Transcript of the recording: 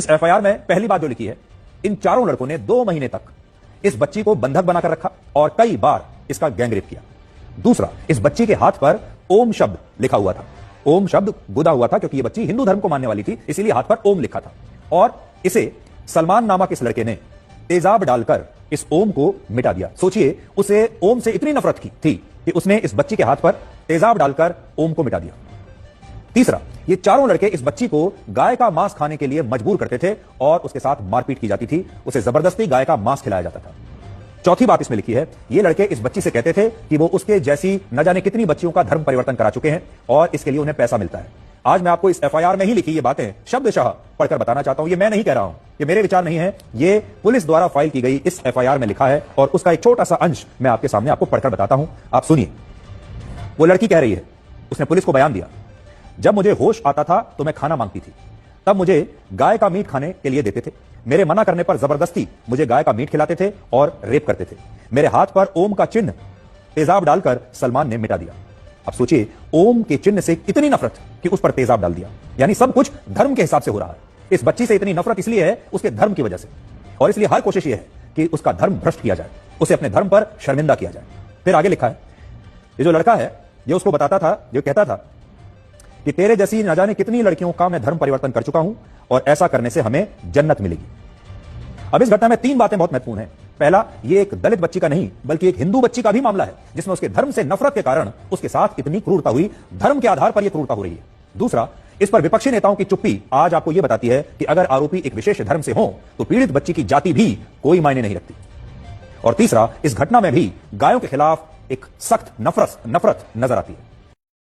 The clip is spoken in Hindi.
इस एफआईआर में पहली बात जो लिखी है, इन चारों लड़कों ने 2 महीने तक इस बच्ची को बंधक बनाकर रखा और कई बार इसका गैंगरेप किया। दूसरा, इस बच्ची के हाथ पर ओम शब्द लिखा हुआ था। ओम शब्द गुदा हुआ था क्योंकि यह बच्ची हिंदू धर्म को मानने वाली थी, इसीलिए हाथ पर ओम लिखा था। और इसे सलमान नामक इस लड़के ने तेजाब डालकर इस ओम को मिटा दिया। सोचिए, उसे ओम से इतनी नफरत थी कि उसने इस बच्ची के हाथ पर तेजाब डालकर ओम को मिटा दिया। तीसरा, ये चारों लड़के इस बच्ची को गाय का मांस खाने के लिए मजबूर करते थे और उसके साथ मारपीट की जाती थी, उसे जबरदस्ती गाय का मांस खिलाया जाता था। चौथी बात इसमें लिखी है, ये लड़के इस बच्ची से कहते थे कि वो उसके जैसी न जाने कितनी बच्चियों का धर्म परिवर्तन करा चुके हैं और इसके लिए उन्हें पैसा मिलता है। आज मैं आपको इस एफआईआर में ही लिखी ये बातें शब्दशः पढ़कर बताना चाहता हूं। ये मैं नहीं कह रहा हूं, ये मेरे विचार नहीं है, ये पुलिस द्वारा फाइल की गई इस एफआईआर में लिखा है और उसका एक छोटा सा अंश मैं आपके सामने आपको पढ़कर बताता हूं। आप सुनिए। वो लड़की कह रही है, उसने पुलिस को बयान दिया, जब मुझे होश आता था तो मैं खाना मांगती थी, तब मुझे गाय का मीट खाने के लिए देते थे। मेरे मना करने पर जबरदस्ती मुझे गाय का मीट खिलाते थे और रेप करते थे। मेरे हाथ पर ओम का चिन्ह तेजाब डालकर सलमान ने मिटा दिया। अब सोचिए, ओम के चिन्ह से इतनी नफरत कि उस पर तेजाब डाल दिया, यानी सब कुछ धर्म के हिसाब से हो रहा है। इस बच्ची से इतनी नफरत इसलिए है उसके धर्म की वजह से, और इसलिए हर कोशिश यह है कि उसका धर्म भ्रष्ट किया जाए, उसे अपने धर्म पर शर्मिंदा किया जाए। फिर आगे लिखा है, ये जो लड़का है ये उसको बताता था, जो कहता था कि तेरे जैसी न जाने कितनी लड़कियों का मैं धर्म परिवर्तन कर चुका हूं और ऐसा करने से हमें जन्नत मिलेगी। अब इस घटना में 3 बातें बहुत महत्वपूर्ण हैं। पहला, ये एक दलित बच्ची का नहीं बल्कि एक हिंदू बच्ची का भी मामला है जिसमें उसके धर्म से नफरत के कारण उसके साथ इतनी क्रूरता हुई, धर्म के आधार पर यह क्रूरता हो रही है। दूसरा, इस पर विपक्षी नेताओं की चुप्पी आज आपको यह बताती है कि अगर आरोपी एक विशेष धर्म से हो तो पीड़ित बच्ची की जाति भी कोई मायने नहीं रखती। और तीसरा, इस घटना में भी गायों के खिलाफ एक सख्त नफरत नजर आती है।